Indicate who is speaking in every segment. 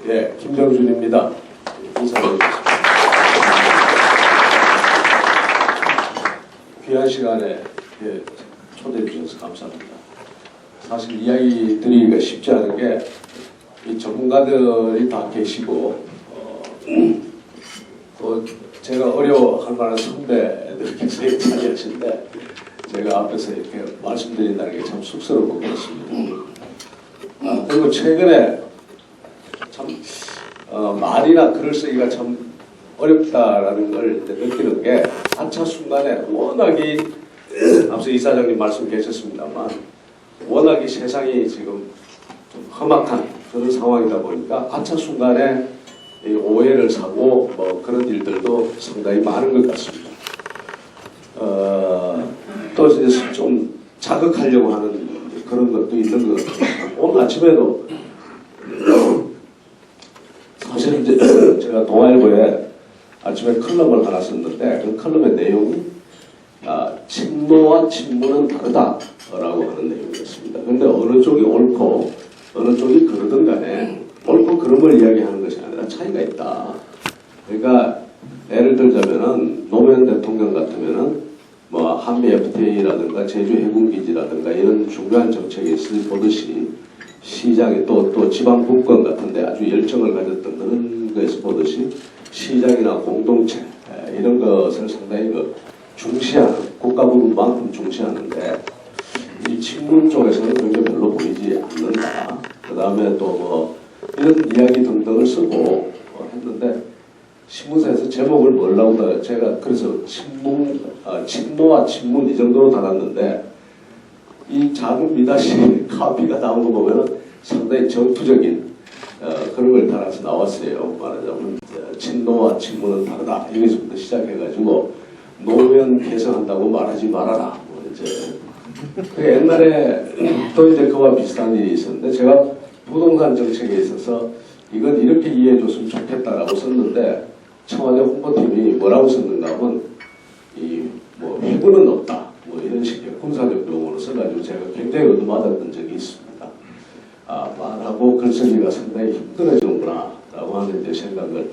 Speaker 1: 예, 김정준입니다. 인사드리겠습니다. 귀한 시간에 초대해 주셔서 감사합니다. 사실 이야기 드리기가 쉽지 않은 게 이 전문가들이 다 계시고 또 제가 어려워할 만한 선배들께서 자리하신데 제가 앞에서 이렇게 말씀드린다는 게 참 쑥스럽고 그렇습니다. 그리고 최근에 참 말이나 글을 쓰기가 참 어렵다라는 걸 느끼는 게 한차 순간에 워낙이 앞서 이사장님 말씀 계셨습니다만 워낙이 세상이 지금 좀 험악한 그런 상황이다 보니까 한차 순간에 오해를 사고 뭐 그런 일들도 상당히 많은 것 같습니다. 또 이제 좀 자극하려고 하는 그런 것도 있는 것 같아요. 오늘 아침에도 사실 이제 제가 동아일보에 아침에 칼럼을 하나 썼는데 그 칼럼의 내용이 친노와 친문은 다르다라고 하는 내용이었습니다. 그런데 어느 쪽이 옳고 어느 쪽이 그러든 간에 옳고 그런 걸 이야기하는 것이 아니라 차이가 있다. 그러니까 예를 들자면은 노무현 대통령 같으면은 뭐 한미 FTA라든가 제주 해군기지라든가 이런 중요한 정책에 있을 보듯이 시장에 또 지방 분권 같은데 아주 열정을 가졌던 그런 거에서 보듯이 시장이나 공동체 이런 것을 상당히 중시하는 국가부만큼 중시하는데 이 친문 쪽에서는 그런 게 별로 보이지 않는다. 그 다음에 또 뭐 이런 이야기 등등을 쓰고 했는데 신문사에서 제목을 뭐라고 제가 그래서 친노와 친문 이 정도로 달았는데 이 작은 미다시 카피가 나온 거 보면은 상당히 전투적인 그런 걸 달아서 나왔어요. 말하자면 친노와 친문은 다르다. 여기서부터 시작해가지고 노무현 개선한다고 말하지 말아라. 뭐 이제 옛날에 또 이제 그와 비슷한 일이 있었는데 제가 부동산 정책에 있어서 이건 이렇게 이해해 줬으면 좋겠다라고 썼는데 청와대 홍보팀이 뭐라고 썼는가 하면 뭐 해군은 없다. 뭐 이런 식의 군사적 용어로 써가지고 제가 굉장히 얻어맞았던 적이 있습니다. 말하고 글쓰기가 상당히 힘들어지는구나 라고 하는 이제 생각을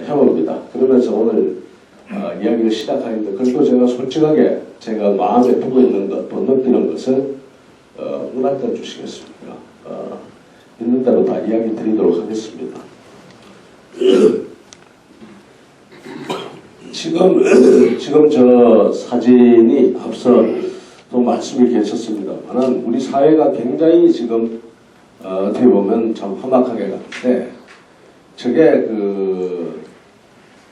Speaker 1: 해봅니다. 그러면서 오늘 이야기를 시작하는데 그래도 제가 솔직하게 제가 마음에 두고 있는 것 또 느끼는 것을 응답해 주시겠습니까? 있는 대로 다 이야기 드리도록 하겠습니다. 지금 저 사진이 앞서 또 말씀이 계셨습니다만 우리 사회가 굉장히 지금 어떻게 보면 참 험악하게 가는데 저게 그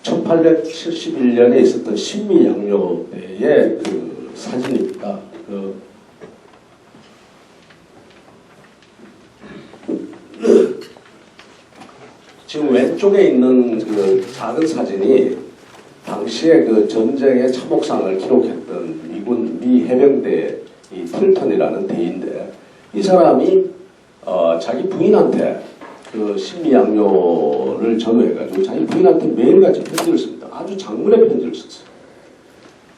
Speaker 1: 1871년에 있었던 신미양요 때의 그 사진입니다. 지금 왼쪽에 있는 그 작은 사진이 당시에 그 전쟁의 참혹상을 기록했던 미 해병대 이 틸턴이라는 대인데 이 사람이 자기 부인한테 그 신미양요를 전후해가지고 자기 부인한테 매일같이 편지를 씁니다. 아주 장문의 편지를 썼어요.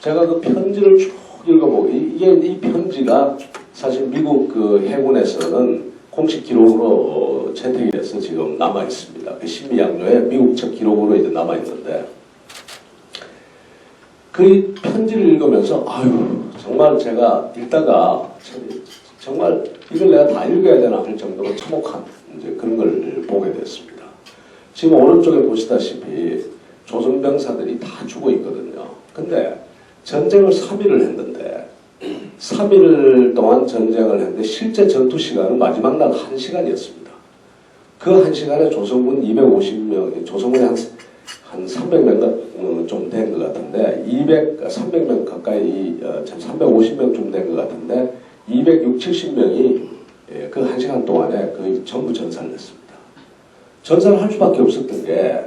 Speaker 1: 제가 그 편지를 쭉 읽어보고 이 편지가 사실 미국 그 해군에서는 공식 기록으로 채택이 돼서 지금 남아 있습니다. 그 신미양요의 미국 첫 기록으로 이제 남아 있는데 그 편지를 읽으면서 정말 제가 읽다가 정말 이걸 내가 다 읽어야 되나 할 정도로 참혹한 이제 그런 걸 보게 됐습니다. 지금 오른쪽에 보시다시피 조선병사들이 다 죽어 있거든요. 근데 전쟁을 3일을 했는데 3일 동안 전쟁을 했는데 실제 전투 시간은 마지막 날 1시간이었습니다. 그 1시간에 조선군 250명, 조선군이 한 300명 좀 된 것 같은데 300명 가까이 350명 좀 된 것 같은데 260, 70명이 그 1시간 동안에 거의 전부 전사를 했습니다. 전사를 할 수밖에 없었던 게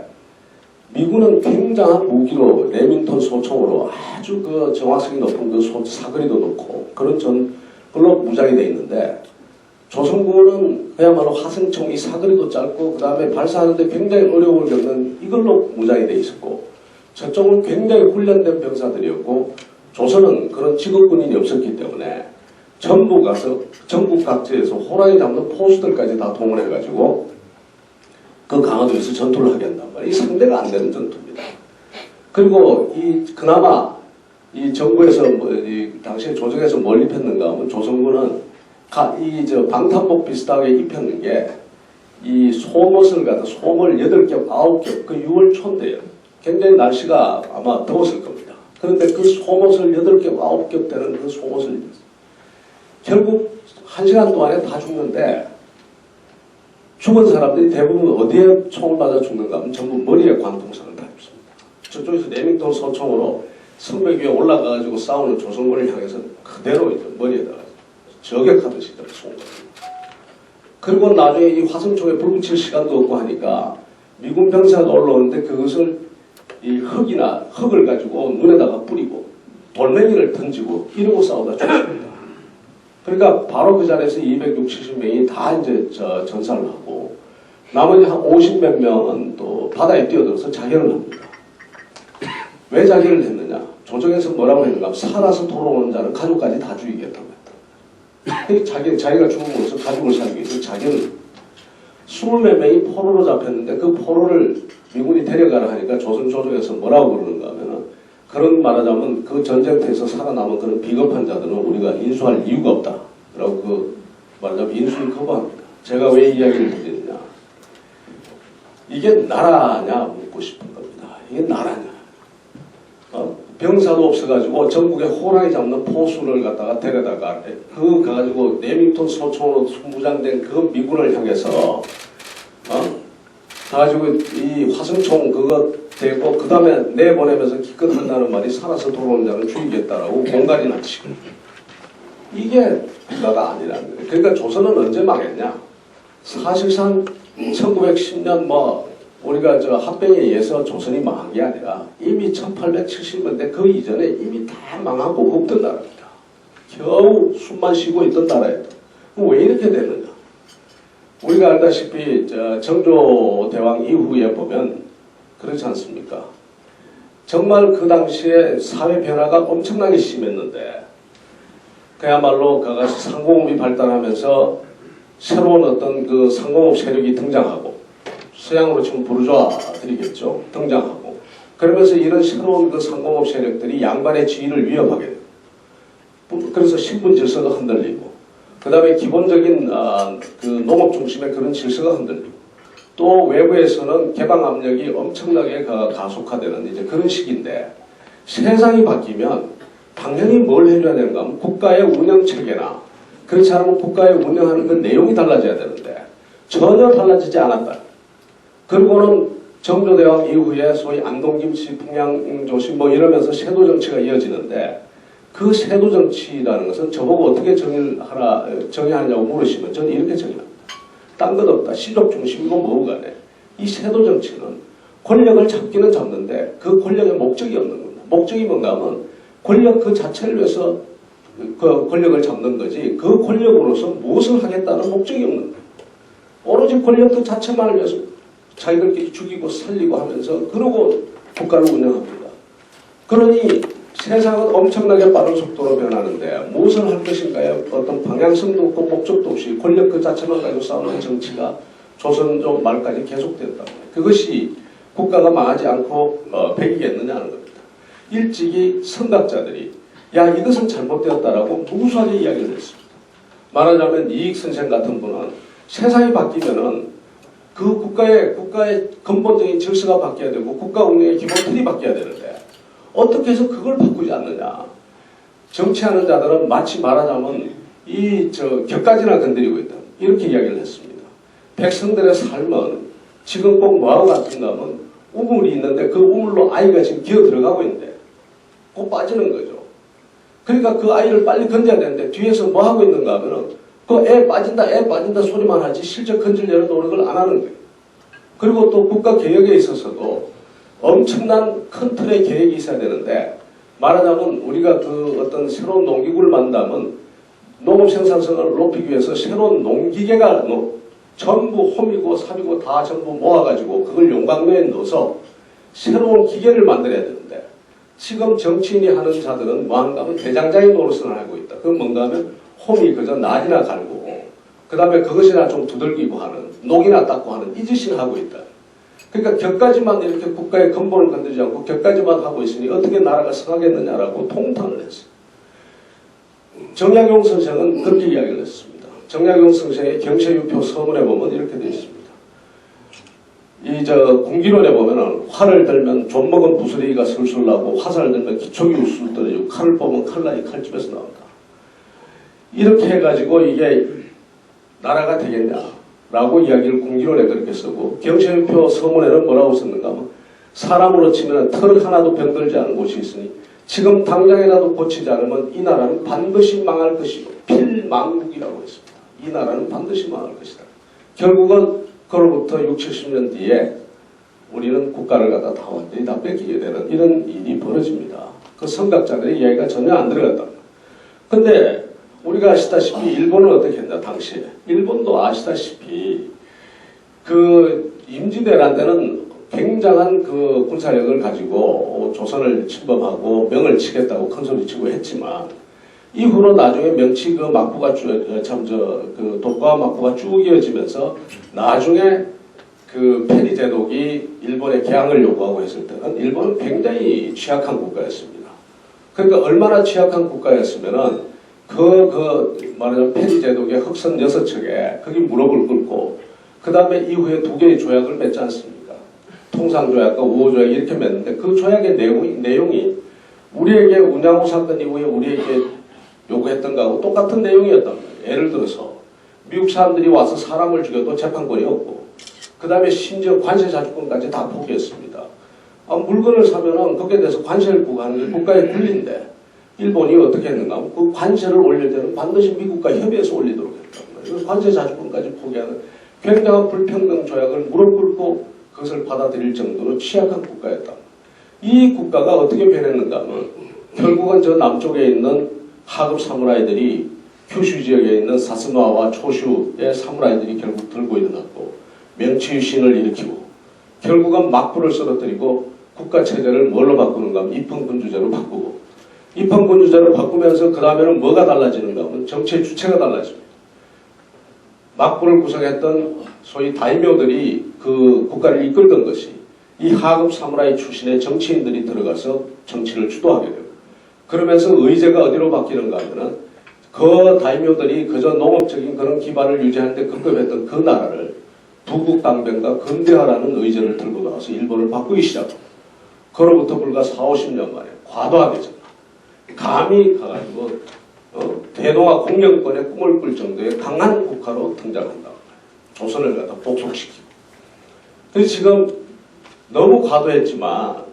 Speaker 1: 미군은 굉장한 무기로 레밍턴 소총으로 아주 그 정확성이 높은 그 사거리도 높고 그런 걸로 무장이 돼 있는데 조선군은 그야말로 화승총 이 사거리도 짧고 그 다음에 발사하는데 굉장히 어려움을 겪는 이걸로 무장이 돼 있었고 저쪽은 굉장히 훈련된 병사들이었고 조선은 그런 직업군인이 없었기 때문에 전부 가서 전국 각지에서 호랑이 잡는 포수들까지 다 동원해가지고 그 강화도에서 전투를 하게 한단 말이에요. 이 상대가 안 되는 전투입니다. 그리고 그나마 이 정부에서 이 당시에 조정에서 뭘 입혔는가 하면 조선군은 방탄복 비슷하게 입혔는 게 이 속옷을 속을 8겹, 9겹, 그 6월 초인데요. 굉장히 날씨가 아마 더웠을 겁니다. 그런데 그 속옷을 8겹, 9겹 되는 그 속옷을 입혔어요. 결국 1시간 동안에 다 죽는데 죽은 사람들이 대부분 어디에 총을 맞아 죽는가 하면 전부 머리에 관통상을 다 입습니다. 저쪽에서 레밍턴 소총으로 성벽 위에 올라가가지고 싸우는 조선군을 향해서 그대로 머리에다가 저격하듯이 쏘는 거예요. 그리고 나중에 이 화성총에 불 붙일 시간도 없고 하니까 미군 병사가 올라오는데 그것을 이 흙을 가지고 눈에다가 뿌리고 돌멩이를 던지고 이러고 싸우다 죽습니다. 그러니까 바로 그 자리에서 260, 70명이 다 이제 전사를 하고 나머지 한 50몇 명은 또 바다에 뛰어들어서 자결을 합니다. 왜 자결을 했느냐? 조정에서 뭐라고 했는가? 살아서 돌아오는 자는 가족까지 다 죽이겠다고 했다. 자기가 죽음으로써 가족을 살기 위해서 자결을 20몇 명이 포로로 잡혔는데 그 포로를 미군이 데려가라 하니까 조선 조정에서 뭐라고 그러는가 하면은 그런 말하자면 그 전쟁터에서 살아남은 그런 비겁한 자들은 우리가 인수할 이유가 없다. 라고 말하자면 인수를 거부합니다. 제가 왜 이야기를 드리느냐. 이게 나라냐 묻고 싶은 겁니다. 이게 나라냐. 병사도 없어가지고 전국에 호랑이 잡는 포수를 갖다가 데려다가 그 가가지고 레밍턴 소총으로 무장된 그 미군을 향해서 가가지고 이 화성총 그거 대고 그 다음에 내보내면서 기껏 한다는 말이 살아서 돌아오는 자는 죽이겠다라고 공갈이나 치고 이게 국가가 아니라는 거예요. 그러니까 조선은 언제 망했냐? 사실상 1910년 우리가 합병에 의해서 조선이 망한 게 아니라 이미 1870년대 그 이전에 이미 다 망하고 없던 나라입니다. 겨우 숨만 쉬고 있던 나라예요. 왜 이렇게 됐느냐? 우리가 알다시피 정조대왕 이후에 보면 그렇지 않습니까? 정말 그 당시에 사회 변화가 엄청나게 심했는데 그야말로 상공업이 발달하면서 새로운 어떤 그 상공업 세력이 등장하고 서양으로 치면 부르주아들이겠죠. 등장하고 그러면서 이런 새로운 그 상공업 세력들이 양반의 지위를 위협하게 돼요. 그래서 신분 질서가 흔들리고 그 다음에 기본적인 그 농업 중심의 그런 질서가 흔들리고 또 외부에서는 개방 압력이 엄청나게 가속화되는 이제 그런 시기인데 세상이 바뀌면 당연히 뭘 해줘야 되는가 하면 국가의 운영 체계나 그렇지 않으면 국가의 운영하는 그 내용이 달라져야 되는데 전혀 달라지지 않았다. 그리고는 정조대왕 이후에 소위 안동김씨, 풍양조씨 이러면서 세도정치가 이어지는데 그 세도정치라는 것은 저보고 어떻게 정의하느냐고 물으시면 저는 이렇게 정의합니다. 딴 것 없다. 시족 중심이고 뭐고 간에 이 세도정치는 권력을 잡기는 잡는데 그 권력의 목적이 없는 겁니다. 목적이 뭔가 하면 권력 그 자체를 위해서 그 권력을 잡는 거지 그 권력으로서 무엇을 하겠다는 목적이 없는 거예요. 오로지 권력 그 자체만을 위해서 자기들끼리 죽이고 살리고 하면서 그러고 국가를 운영합니다. 그러니 세상은 엄청나게 빠른 속도로 변하는데 무엇을 할 것인가에 어떤 방향성도 없고 목적도 없이 권력 그 자체만 가지고 싸우는 정치가 조선조 말까지 계속됐다. 그것이 국가가 망하지 않고 배기겠느냐는 겁니다. 일찍이 선각자들이 야 이것은 잘못되었다라고 무수하게 이야기를 했습니다. 말하자면 이익선생 같은 분은 세상이 바뀌면은 그 국가의 근본적인 질서가 바뀌어야 되고 국가 운영의 기본 틀이 바뀌어야 되는데 어떻게 해서 그걸 바꾸지 않느냐. 정치하는 자들은 마치 말하자면 격가지나 건드리고 있다. 이렇게 이야기를 했습니다. 백성들의 삶은 지금 꼭 뭐하고 같은가 하면 우물이 있는데 그 우물로 아이가 지금 기어 들어가고 있는데 꼭 빠지는 거죠. 그러니까 그 아이를 빨리 건져야 되는데 뒤에서 뭐 하고 있는가 하면은 그 애 빠진다 소리만 하지 실제 건지려는 노력을 안 하는 거예요. 그리고 또 국가 개혁에 있어서도 엄청난 큰 틀의 계획이 있어야 되는데 말하자면 우리가 그 어떤 새로운 농기구를 만든다면 농업 생산성을 높이기 위해서 새로운 농기계가 전부 홈이고 삽이고 다 전부 모아가지고 그걸 용광로에 넣어서 새로운 기계를 만들어야 되는데 지금 정치인이 하는 자들은 뭐 하는가 하면 대장장이 노릇을 하고 있다. 그건 뭔가 하면 홈이 그저 낮이나 갈고 그 다음에 그것이나 좀 두들기고 하는, 녹이나 닦고 하는 이 짓을 하고 있다. 그러니까 격까지만 이렇게 국가의 근본을 건드리지 않고 격까지만 하고 있으니 어떻게 나라가 성하겠느냐라고 통탄을 했어요. 정약용 선생은 그렇게 이야기를 했습니다. 정약용 선생의 경세유표 서문에 보면 이렇게 되어 있습니다. 군기론에 보면은 활을 들면 좀 먹은 부스러기가 술술 나고 화살을 들면 기초기 우술 떨어지고 칼을 뽑으면 칼날이 칼집에서 나온다. 이렇게 해가지고 이게 나라가 되겠냐라고 이야기를 군기론에 그렇게 쓰고 경세유표 서문에는 뭐라고 썼는가 하면 사람으로 치면 털 하나도 병들지 않은 곳이 있으니 지금 당장이라도 고치지 않으면 이 나라는 반드시 망할 것이고 필망국이라고 했습니다. 이 나라는 반드시 망할 것이다. 결국은 그로부터 60, 70년 뒤에 우리는 국가를 갖다 다 완전히 다 뺏기게 되는 이런 일이 벌어집니다. 그 선각자들의 이야기가 전혀 안 들어갔다. 근데 우리가 아시다시피 일본은 어떻게 했나 당시에. 일본도 아시다시피 그 임진왜란 때는 굉장한 그 군사력을 가지고 조선을 침범하고 명을 치겠다고 큰소리치고 했지만 이후로 나중에 명치 그 막부가 그 독과 막부가 쭉 이어지면서 나중에 그 페리 제독이 일본의 개항을 요구하고 했을 때는 일본은 굉장히 취약한 국가였습니다. 그러니까 얼마나 취약한 국가였으면은 말하자면 페리 제독의 흑선 6척에 거기 무릎을 꿇고 그 다음에 이후에 2개의 조약을 맺지 않습니까? 통상조약과 우호조약 이렇게 맺는데 그 조약의 내용이 우리에게 운양호 사건 이후에 우리에게 요구했던 거하고 똑같은 내용이었단 말이에요. 예를 들어서 미국 사람들이 와서 사람을 죽여도 재판권이 없고 그 다음에 심지어 관세 자주권까지 다 포기했습니다. 물건을 사면은 거기에 대해서 관세를 부과하는 게 국가의 권리인데 일본이 어떻게 했는가 하면 그 관세를 올릴 때는 반드시 미국과 협의해서 올리도록 했단 말이에요. 그래서 관세 자주권까지 포기하는 굉장한 불평등 조약을 무릎 꿇고 그것을 받아들일 정도로 취약한 국가였다. 이 국가가 어떻게 변했는가 하면 결국은 저 남쪽에 있는 하급 사무라이들이 큐슈 지역에 있는 사스마와 초슈의 사무라이들이 결국 들고 일어났고 명치유신을 일으키고 결국은 막부를 쓰러뜨리고 국가체제를 뭘로 바꾸는가 하면 입헌군주제로 바꾸고 입헌군주제로 바꾸면서 그 다음에는 뭐가 달라지는가 하면 정치의 주체가 달라집니다. 막부를 구성했던 소위 다이묘들이 그 국가를 이끌던 것이 이 하급 사무라이 출신의 정치인들이 들어가서 정치를 주도하게 되고 그러면서 의제가 어디로 바뀌는가 하면은 그 다이묘들이 그저 농업적인 그런 기반을 유지하는데 급급했던 그 나라를 부국당변과 근대화라는 의제를 들고 나와서 일본을 바꾸기 시작합니다. 그로부터 불과 4, 50년 만에 과도하게 감히 가가지고 대동아 공영권의 꿈을 꿀 정도의 강한 국가로 등장한다. 조선을 갖다 복속시키고. 그래서 지금 너무 과도했지만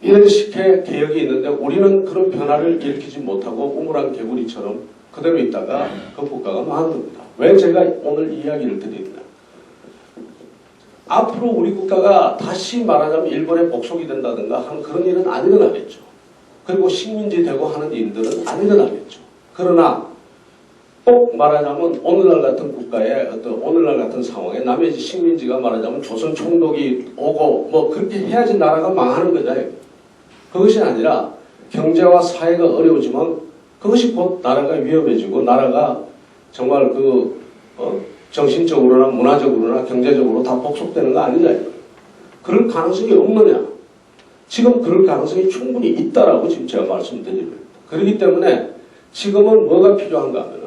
Speaker 1: 이런 식의 개혁이 있는데 우리는 그런 변화를 일으키지 못하고 우물한 개구리처럼 그대로 있다가 그 국가가 망한 겁니다. 왜 제가 오늘 이야기를 드리느냐. 앞으로 우리 국가가 다시 말하자면 일본의 복속이 된다든가 하는 그런 일은 안 일어나겠죠. 그리고 식민지 되고 하는 일들은 안 일어나겠죠. 그러나 꼭 말하자면 오늘날 같은 국가의 오늘날 같은 상황에 남의 식민지가 말하자면 조선 총독이 오고 뭐 그렇게 해야지 나라가 망하는 거잖아요. 그것이 아니라 경제와 사회가 어려우지만 그것이 곧 나라가 위험해지고 나라가 정말 정신적으로나 문화적으로나 경제적으로 다 복속되는 거 아니냐. 그럴 가능성이 없느냐. 지금 그럴 가능성이 충분히 있다라고 지금 제가 말씀드립니다. 그렇기 때문에 지금은 뭐가 필요한가 하면은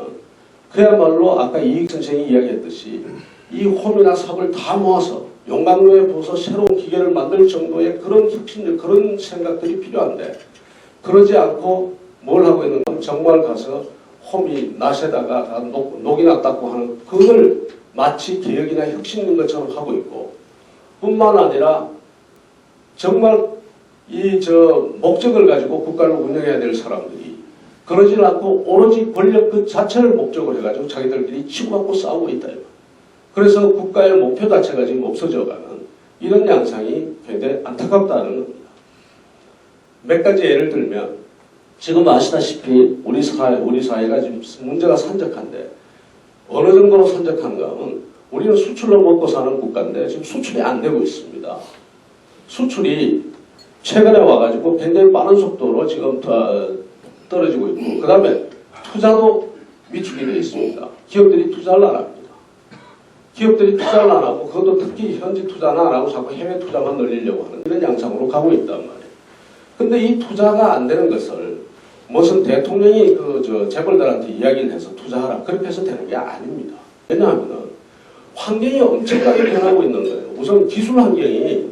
Speaker 1: 그야말로 아까 이익 선생이 이야기했듯이 이 홈이나 삽을 다 모아서 용광로에 부어서 새로운 기계를 만들 정도의 그런 혁신력, 그런 생각들이 필요한데 그러지 않고 뭘 하고 있는가 하면 정말 가서 홈이 낫에다가 녹이나 닦고 하는 그걸 마치 개혁이나 혁신인 것처럼 하고 있고 뿐만 아니라 정말 목적을 가지고 국가를 운영해야 될 사람들이 그러지 않고 오로지 권력 그 자체를 목적으로 해가지고 자기들끼리 치고받고 싸우고 있다. 그래서 국가의 목표 자체가 지금 없어져가는 이런 양상이 굉장히 안타깝다는 겁니다. 몇 가지 예를 들면 지금 아시다시피 우리 사회가 지금 문제가 산적한데 어느 정도로 산적한가 하면 우리는 수출로 먹고 사는 국가인데 지금 수출이 안 되고 있습니다. 수출이 최근에 와가지고 굉장히 빠른 속도로 지금 떨어지고 있고 그 다음에 투자도 위축이 되어 있습니다. 기업들이 투자를 안 합니다. 기업들이 투자를 안 하고 그것도 특히 현지 투자는 안 하고 자꾸 해외 투자만 늘리려고 하는 이런 양상으로 가고 있단 말이에요. 근데 이 투자가 안 되는 것을 무슨 대통령이 재벌들한테 이야기를 해서 투자하라 그렇게 해서 되는 게 아닙니다. 왜냐하면 환경이 엄청나게 변하고 있는 거예요. 우선 기술 환경이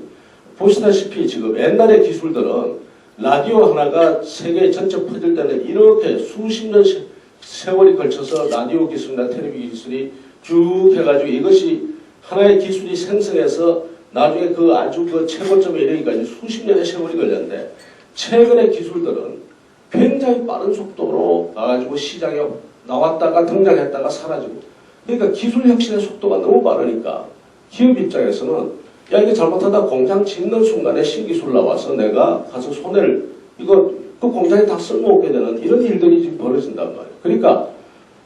Speaker 1: 보시다시피 지금 옛날의 기술들은 라디오 하나가 세계 전체 퍼질 때는 이렇게 수십 년 세월이 걸쳐서 라디오 기술이나 텔레비전 기술이 쭉 해가지고 이것이 하나의 기술이 생성해서 나중에 아주 최고점에 이르기까지 수십 년의 세월이 걸렸는데 최근의 기술들은 굉장히 빠른 속도로 가가지고 시장에 나왔다가 등장했다가 사라지고 그러니까 기술 혁신의 속도가 너무 빠르니까 기업 입장에서는 야 이거 잘못하다 공장 짓는 순간에 신기술 나와서 내가 가서 손해를 그 공장이 다 쓸모없게 되는 이런 일들이 지금 벌어진단 말이에요. 그러니까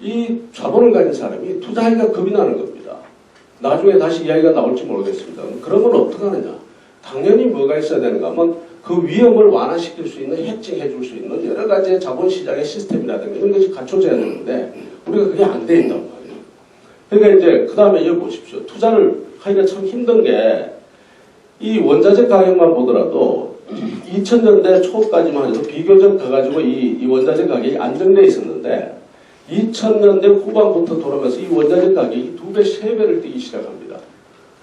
Speaker 1: 이 자본을 가진 사람이 투자하기가 겁이 나는 겁니다. 나중에 다시 이야기가 나올지 모르겠습니다. 그러면 어떻게 하느냐. 당연히 뭐가 있어야 되는가 하면 그 위험을 완화시킬 수 있는 해칭해 줄 수 있는 여러 가지의 자본시장의 시스템이라든가 이런 것이 갖춰져야 되는데 우리가 그게 안 돼 있단 말이에요. 그러니까 이제 그 다음에 여기 보십시오. 투자를 하기가 참 힘든 게 이 원자재 가격만 보더라도 2000년대 초까지만 해도 비교적 가가지고 이 원자재 가격이 안정돼 있었는데 2000년대 후반부터 돌아오면서 이 원자재 가격이 2배, 3배를 뛰기 시작합니다.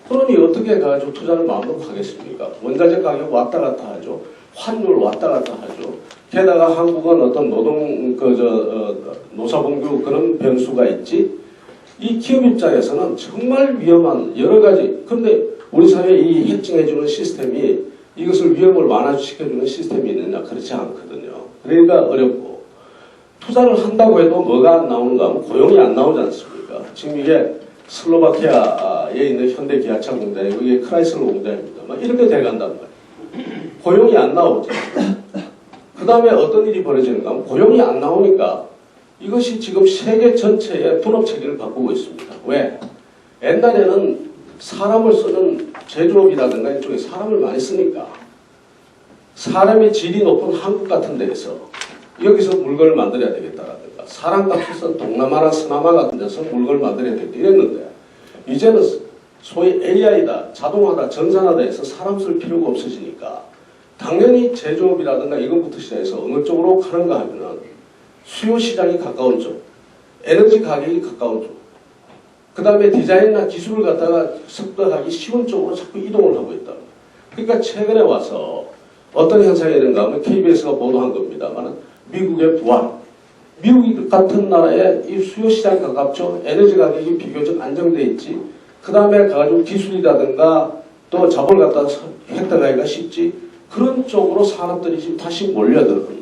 Speaker 1: 그러니 어떻게 가지고 투자를 마음대로 하겠습니까? 원자재 가격 왔다 갔다 하죠. 환율 왔다 갔다 하죠. 게다가 한국은 어떤 노사봉규 그런 변수가 있지. 이 기업 입장에서는 정말 위험한 여러 가지. 근데 우리 사회에 이 해칭해주는 시스템이 이것을 위험을 완화시켜주는 시스템이 있느냐? 그렇지 않거든요. 그러니까 어렵고. 투자를 한다고 해도 뭐가 안 나오는가 하면 고용이 안 나오지 않습니까? 지금 이게 슬로바키아에 있는 현대 기아차 공장이고 이게 크라이슬러 공장입니다. 막 이렇게 돼간단 말이에요. 고용이 안 나오죠. 그 다음에 어떤 일이 벌어지는가 하면 고용이 안 나오니까 이것이 지금 세계 전체의 분업 체계를 바꾸고 있습니다. 왜? 옛날에는 사람을 쓰는 제조업이라든가 이쪽에 사람을 많이 쓰니까 사람의 질이 높은 한국 같은 데에서 여기서 물건을 만들어야 되겠다라든가 사람값에서 동남아나 서남아 같은 데서 물건을 만들어야 되겠다 이랬는데 이제는 소위 AI다, 자동화다, 전산화다 해서 사람 쓸 필요가 없어지니까 당연히 제조업이라든가 이것부터 시작해서 어느 쪽으로 가는가 하면은 수요 시장이 가까운 쪽, 에너지 가격이 가까운 쪽, 그 다음에 디자인이나 기술을 갖다가 습득하기 쉬운 쪽으로 자꾸 이동을 하고 있다. 그러니까 최근에 와서 어떤 현상이 되는가 하면 KBS가 보도한 겁니다만 미국의 부활, 미국 같은 나라에 이 수요 시장 가깝죠. 에너지 가격이 비교적 안정돼 있지. 그 다음에 가지고 기술이라든가 또 자본을 갖다 획득하기가 쉽지. 그런 쪽으로 산업들이 지금 다시 몰려드는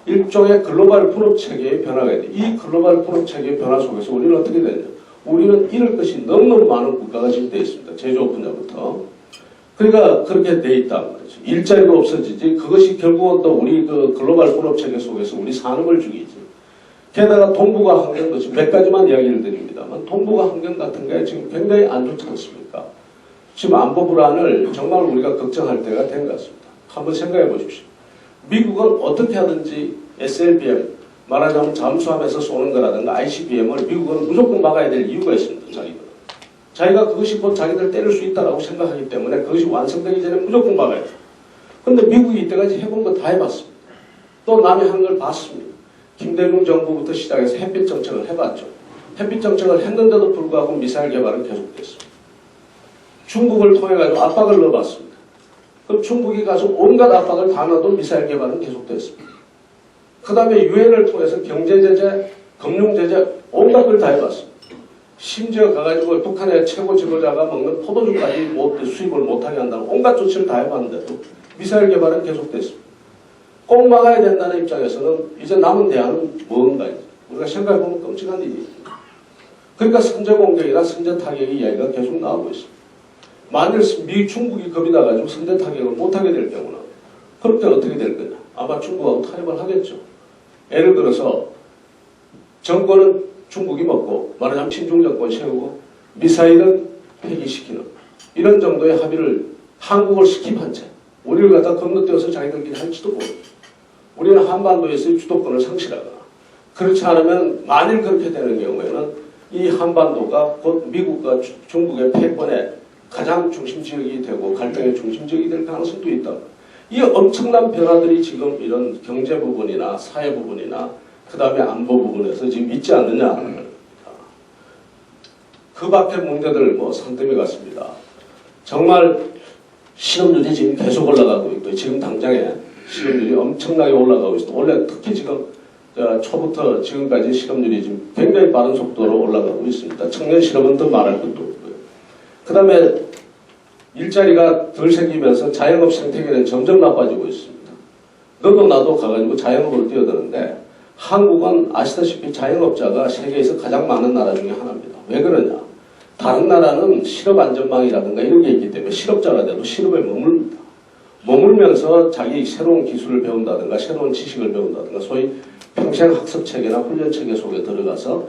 Speaker 1: 일종의 글로벌 분업 체계의 변화가 있는데 이 글로벌 분업 체계의 변화 속에서 우리는 어떻게 되냐. 우리는 잃을 것이 너무너무 많은 국가가 지금 되어 있습니다. 제조업 분야부터. 그러니까 그렇게 돼 있단 말이죠. 일자리가 없어지지. 그것이 결국은 또 우리 그 글로벌 분업 체계 속에서 우리 산업을 죽이지. 게다가 동북아 환경도 지금 몇 가지만 이야기를 드립니다만 동북아 환경 같은 게 지금 굉장히 안 좋지 않습니까? 지금 안보 불안을 정말 우리가 걱정할 때가 된 것 같습니다. 한번 생각해 보십시오. 미국은 어떻게 하든지 SLBM 말하자면 잠수함에서 쏘는 거라든가 ICBM을 미국은 무조건 막아야 될 이유가 있습니다. 자기가 그것이 곧 자기들 때릴 수 있다고 생각하기 때문에 그것이 완성되기 전에 무조건 막아야 돼요. 그런데 미국이 이때까지 해본 거 다 해봤습니다. 또 남이 한 걸 봤습니다. 김대중 정부부터 시작해서 햇빛 정책을 해봤죠. 햇빛 정책을 했는데도 불구하고 미사일 개발은 계속됐습니다. 중국을 통해가지고 압박을 넣어봤습니다. 그럼 중국이 가서 온갖 압박을 다 넣어도 미사일 개발은 계속됐습니다. 그 다음에 유엔을 통해서 경제제재, 금융제재 온갖 걸 다 해봤습니다. 심지어 가가지고 북한의 최고 지도자가 먹는 포도주까지 수입을 못하게 한다는 온갖 조치를 다 해봤는데도 미사일 개발은 계속됐습니다. 꼭 막아야 된다는 입장에서는 이제 남은 대안은 뭔가 우리가 생각해보면 끔찍한 일이 있습니다. 그러니까 선제 공격이나 선제 타격의 이야기가 계속 나오고 있습니다. 만일 중국이 겁이 나가지고 선제 타격을 못하게 될 경우는 그렇게 어떻게 될 거냐. 아마 중국하고 타협을 하겠죠. 예를 들어서 정권은 중국이 먹고 말하자면 친중 정권 세우고 미사일은 폐기시키는 이런 정도의 합의를 한국을 스킵한 채 우리를 갖다 건너뛰어서 자기들끼리 할지도 모르죠. 우리는 한반도에서의 주도권을 상실하거나 그렇지 않으면 만일 그렇게 되는 경우에는 이 한반도가 곧 미국과 중국의 패권의 가장 중심 지역이 되고 갈등의 중심 지역이 될 가능성도 있다. 이 엄청난 변화들이 지금 이런 경제 부분이나 사회 부분이나 그 다음에 안보 부분에서 지금 있지 않느냐 하는 겁니다. 그 밖의 문제들 뭐 산더미 같습니다. 정말 실업률이 지금 계속 올라가고 있고 지금 당장에 실업률이 엄청나게 올라가고 있습니다. 원래 특히 지금 초부터 지금까지 실업률이 지금 굉장히 빠른 속도로 올라가고 있습니다. 청년 실업은 더 말할 것도 없고요. 그 다음에 일자리가 덜 생기면서 자영업 생태계는 점점 나빠지고 있습니다. 너도 나도 가가지고 자영업으로 뛰어드는데 한국은 아시다시피 자영업자가 세계에서 가장 많은 나라 중에 하나입니다. 왜 그러냐? 다른 나라는 실업 안전망이라든가 이런 게 있기 때문에 실업자가 돼도 실업에 머뭅니다. 머물면서 자기 새로운 기술을 배운다든가 새로운 지식을 배운다든가 소위 평생 학습 체계나 훈련 체계 속에 들어가서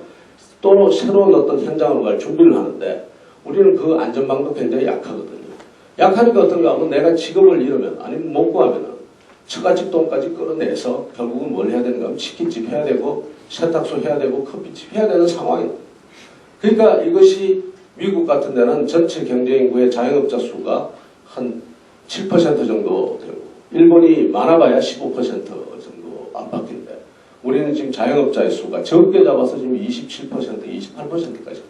Speaker 1: 또 새로운 어떤 현장으로 갈 준비를 하는데 우리는 그 안전망도 굉장히 약하거든요. 약하니까 어떤가 하면 내가 직업을 잃으면 아니면 못 구하면은 처갓집 돈까지 끌어내서 결국은 뭘 해야 되는가 하면 치킨집 해야 되고 세탁소 해야 되고 커피집 해야 되는 상황이에요. 그러니까 이것이 미국 같은 데는 전체 경제인구의 자영업자 수가 한 7% 정도 되고 일본이 많아봐야 15% 정도 안팎인데 우리는 지금 자영업자의 수가 적게 잡아서 지금 27%, 28%까지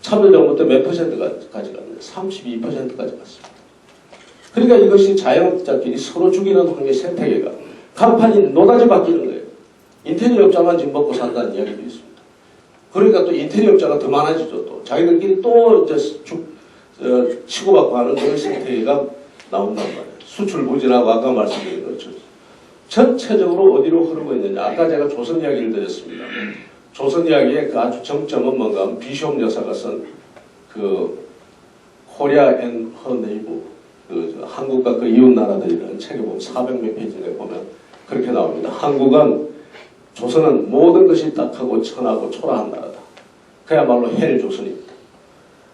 Speaker 1: 참여정부 때 몇 %까지 갔나요? 32%까지 갔습니다. 그러니까 이것이 자영업자끼리 서로 죽이는 관계 생태계가 간판이 노다지 바뀌는 거예요. 인테리어업자만 지금 먹고 산다는 이야기도 있습니다. 그러니까 또 인테리어업자가 더 많아지죠. 또 자기들끼리 또 이제 치고받고 하는 그런 생태계가 나온단 말이에요. 수출 부진하고 아까 말씀드린 것처럼 전체적으로 어디로 흐르고 있느냐. 아까 제가 조선 이야기를 드렸습니다. 조선 이야기의 그 아주 정점은 뭔가 하면 비숍 여사가 쓴 그 코리아 앤 허 네이버 그 한국과 그 이웃 나라들이라는 책에 보면 400몇 페이지에 보면 그렇게 나옵니다. 한국은 조선은 모든 것이 딱하고 천하고 초라한 나라다. 그야말로 헬 조선입니다.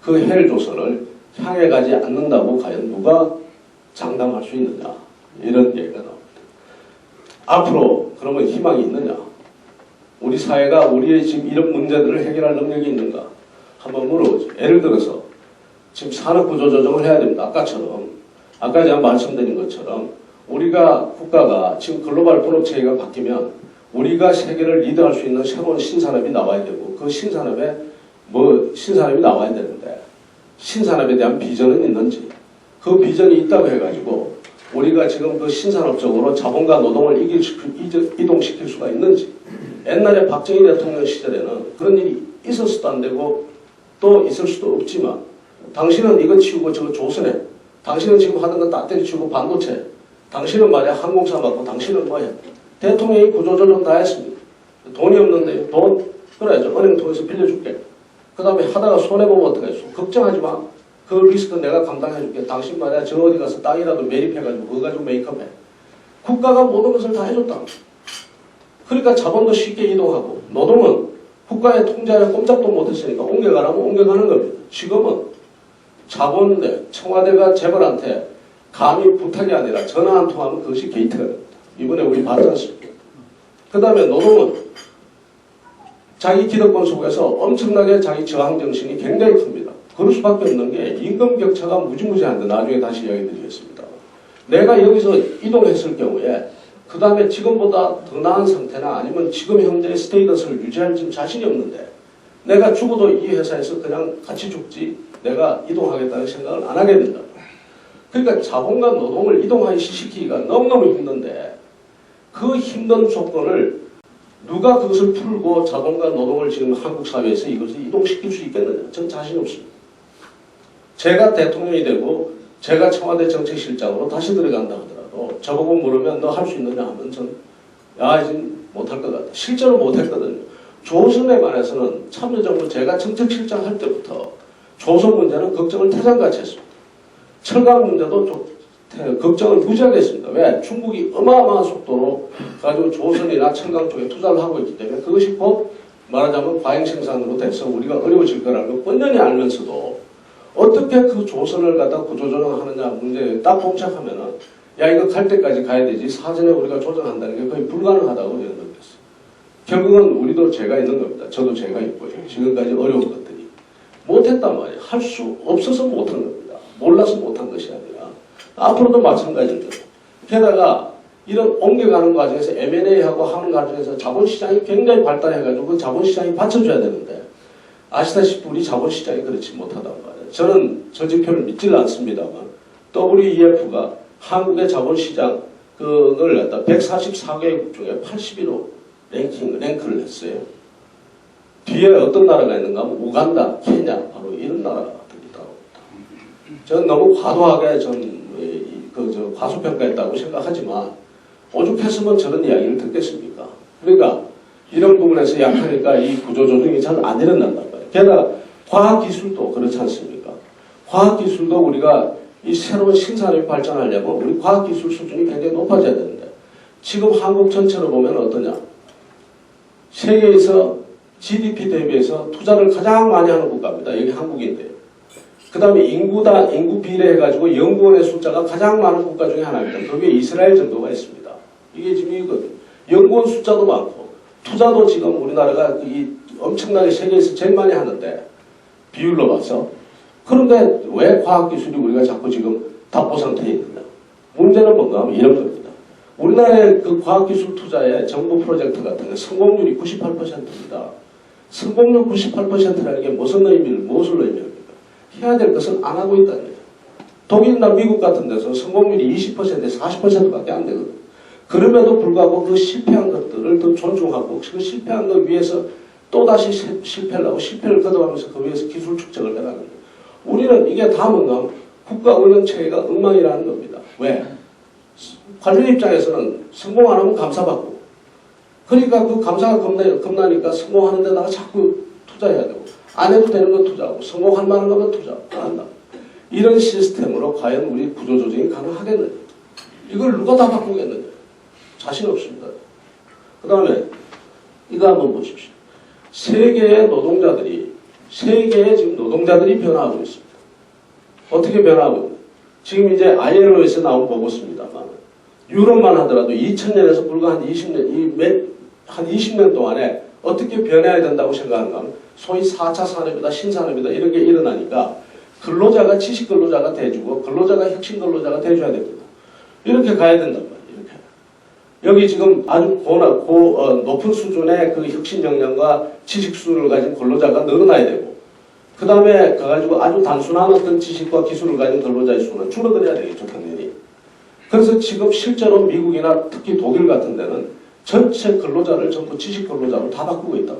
Speaker 1: 그 헬 조선을 향해 가지 않는다고 과연 누가 장담할 수 있느냐 이런 얘기가 나옵니다. 앞으로 그러면 희망이 있느냐? 우리 사회가 우리의 지금 이런 문제들을 해결할 능력이 있는가? 한번 물어보죠. 예를 들어서 지금 산업구조조정을 해야 됩니다. 아까 제가 말씀드린 것처럼 우리가 국가가 지금 글로벌 분업체계가 바뀌면 우리가 세계를 리드할 수 있는 새로운 신산업이 나와야 되고 그 신산업에 신산업이 나와야 되는데 신산업에 대한 비전은 있는지 그 비전이 있다고 해가지고 우리가 지금 그 신산업적으로 자본과 노동을 이동시킬 수가 있는지 옛날에 박정희 대통령 시절에는 그런 일이 있었어도 안 되고 또 있을 수도 없지만 당신은 이거 치우고 저거 조선해 당신은 지금 하는 건 배터리 치우고 반도체 당신은 말이야 항공사 맞고 당신은 뭐야 대통령이 구조조정 다 했습니다. 돈이 없는데 돈 그래야죠. 은행 통해서 빌려줄게. 그 다음에 하다가 손해보면 어떡하겠어. 걱정하지 마. 그 리스크 내가 감당해줄게. 당신 말이야 저 어디 가서 땅이라도 매립해가지고 그거 가지고 메이크업해. 국가가 모든 것을 다 해줬다. 그러니까 자본도 쉽게 이동하고 노동은 국가의 통제하에 꼼짝도 못했으니까 옮겨가라면 옮겨가는 겁니다. 지금은 자본인데 청와대가 재벌한테 감히 부탁이 아니라 전화 한 통하면 그것이 게이트가 됩니다. 이번에 우리 봤지 않습니까? 그 다음에 노동은 자기 기득권 속에서 엄청나게 자기 저항 정신이 굉장히 큽니다. 그럴 수밖에 없는 게 임금 격차가 무지무지한데 나중에 다시 이야기 드리겠습니다. 내가 여기서 이동했을 경우에 그 다음에 지금보다 더 나은 상태나 아니면 지금 현재의 스테이터스를 유지할 자신이 없는데 내가 죽어도 이 회사에서 그냥 같이 죽지 내가 이동하겠다는 생각을 안 하게 된다. 그러니까 자본과 노동을 이동하기 시키기가 너무너무 힘든데 그 힘든 조건을 누가 그것을 풀고 자본과 노동을 지금 한국 사회에서 이것을 이동시킬 수 있겠느냐. 전 자신 없습니다. 제가 대통령이 되고 제가 청와대 정책실장으로 다시 들어간다 하더라도 저보고 물으면 너 할 수 있느냐 하면 전 이제 못할 것 같다. 실제로 못했거든요. 조선에 관해서는 참여정부 제가 정책실장 할 때부터 조선 문제는 걱정을 태산같이 했습니다. 철강 문제도 좀 걱정을 무지하게 했습니다. 왜? 중국이 어마어마한 속도로 가지고 조선이나 철강 쪽에 투자를 하고 있기 때문에 그것이 곧 말하자면 과잉 생산으로 돼서 우리가 어려워질 거라는 걸 뻔히 알면서도 어떻게 그 조선을 갖다 구조조정하느냐 문제에 딱 봉착하면은 야 이거 갈 때까지 가야 되지 사전에 우리가 조정한다는 게 거의 불가능하다고 저는 느꼈어요. 결국은 우리도 죄가 있는 겁니다. 저도 죄가 있고요. 지금까지 어려운 것들이 못했단 말이에요. 할 수 없어서 못한 겁니다. 몰라서 못한 것이 아니라 앞으로도 마찬가지입니다. 게다가 이런 옮겨가는 과정에서 M&A하고 하는 과정에서 자본시장이 굉장히 발달해가지고 그 자본시장이 받쳐줘야 되는데 아시다시피 우리 자본시장이 그렇지 못하단 말이에요. 저는 저 지표를 믿지는 않습니다만 WEF가 한국의 자본시장 그걸 갖다 144개국 중에 81호 랭크를 했어요. 뒤에 어떤 나라가 있는가 하면 우간다, 케냐 바로 이런 나라가 있다고. 저는 너무 과도하게 과소평가했다고 생각하지만 오죽했으면 저런 이야기를 듣겠습니까? 그러니까 이런 부분에서 약하니까 이 구조조정이 잘 안 일어난단 말이에요. 게다가 과학기술도 그렇지 않습니까? 과학기술도 우리가 이 새로운 신산업이 발전하려면 우리 과학기술 수준이 굉장히 높아져야 되는데 지금 한국 전체로 보면 어떠냐? 세계에서 GDP 대비해서 투자를 가장 많이 하는 국가입니다. 여기 한국인데요. 그 다음에 인구 비례해가지고 연구원의 숫자가 가장 많은 국가 중에 하나입니다. 거기에 이스라엘 정도가 있습니다. 이게 지금 이거든요. 연구원 숫자도 많고 투자도 지금 우리나라가 이 엄청나게 세계에서 제일 많이 하는데 비율로 봐서 그런데 왜 과학기술이 우리가 자꾸 지금 답보 상태에 있느냐. 문제는 뭔가 하면 이런 겁니다. 우리나라의 그 과학기술 투자의 정부 프로젝트 같은 게 성공률이 98%입니다. 성공률 98%라는 게 무엇을 의미합니까? 해야 될 것은 안 하고 있다는 거예요. 독일이나 미국 같은 데서 성공률이 20%에서 40%밖에 안 되거든요. 그럼에도 불구하고 그 실패한 것들을 더 존중하고 그 실패한 것 위해서 또다시 실패를 하고 실패를 거듭하면서 그 위해서 기술 축적을 해가는 거예요. 우리는 이게 다 뭔가 국가 운영 체계가 엉망이라는 겁니다. 왜? 관련 입장에서는 성공 안 하면 감사받고 그러니까 그 감사가 겁나니까 성공하는 데다가 자꾸 투자해야 되고 안 해도 되는 거 투자하고 성공할 만한 거면 투자 안 한다. 이런 시스템으로 과연 우리 구조조정이 가능하겠느냐. 이걸 누가 다 바꾸겠느냐. 자신 없습니다. 그 다음에 이거 한번 보십시오. 세계의 지금 노동자들이 변화하고 있습니다. 어떻게 변화하고 있냐. 지금 이제 ILO에서 나온 보고서입니다만 유럽만 하더라도 2000년에서 불과 한 20년 동안에 어떻게 변해야 된다고 생각하는가 하면 소위 4차 산업이다 신산업이다 이런 게 일어나니까 근로자가 지식 근로자가 돼주고 근로자가 혁신 근로자가 돼줘야 됩니다. 이렇게 가야 된단 말이에요. 이렇게. 여기 지금 아주 높은 수준의 그 혁신 역량과 지식 수준을 가진 근로자가 늘어나야 되고 그 다음에 가가지고 아주 단순한 어떤 지식과 기술을 가진 근로자의 수는 줄어들어야 되겠죠, 당연히. 그래서 지금 실제로 미국이나 특히 독일 같은 데는 전체 근로자를 전부 지식 근로자로 다 바꾸고 있다.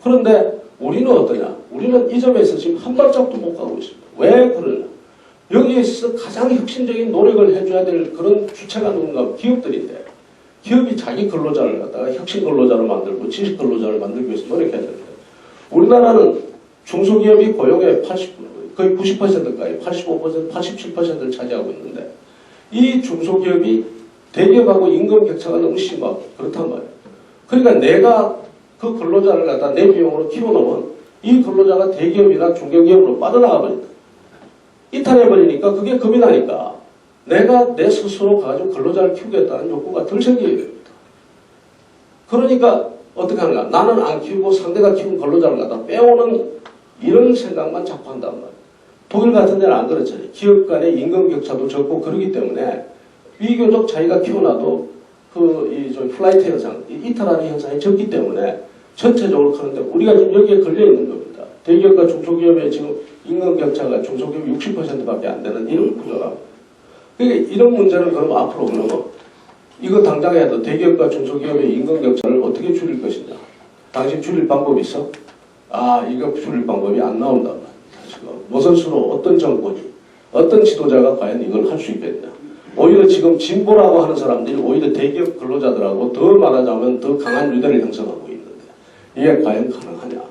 Speaker 1: 그런데 우리는 어떠냐? 우리는 이 점에서 지금 한 발짝도 못 가고 있습니다. 왜 그러냐? 여기에서 가장 혁신적인 노력을 해줘야 될 그런 주체가 누군가 기업들인데 기업이 자기 근로자를 갖다가 혁신 근로자로 만들고 지식 근로자를 만들기 위해서 노력해야 되는데 우리나라는 중소기업이 고용의 거의 90%까지 85%, 87%를 차지하고 있는데 이 중소기업이 대기업하고 임금 격차가 너무 심하고 그렇단 말이에요. 그러니까 내가 그 근로자를 갖다 내 비용으로 키워놓으면 이 근로자가 대기업이나 중견기업으로 빠져나가 버린다. 이탈해버리니까 그게 겁이 나니까 내가 내 스스로 가지고 근로자를 키우겠다는 욕구가 덜 생기게 됩니다. 그러니까 어떻게 하는가? 나는 안 키우고 상대가 키운 근로자를 갖다 빼오는 이런 생각만 자꾸 한단 말이에요. 독일 같은 데는 안 그렇잖아요. 기업 간의 임금 격차도 적고 그러기 때문에 비교적 자기가 키워놔도 플라이트 현상, 이탈하는 현상이 적기 때문에 전체적으로 크는데 우리가 지금 여기에 걸려있는 겁니다. 대기업과 중소기업의 지금 임금 격차가 중소기업 60%밖에 안 되는 이런 구조가. 그러니까 이런 문제는 그럼 앞으로 그러면 이거 당장 해도 대기업과 중소기업의 임금 격차를 어떻게 줄일 것이냐. 당신 줄일 방법이 있어? 이거 줄일 방법이 안 나온단 말이야. 지금 무슨 수로 어떤 정권이 어떤 지도자가 과연 이걸 할 수 있겠냐. 오히려 지금 진보라고 하는 사람들이 오히려 대기업 근로자들하고 더 말하자면 더 강한 유대를 형성하고 있는데 이게 과연 가능하냐.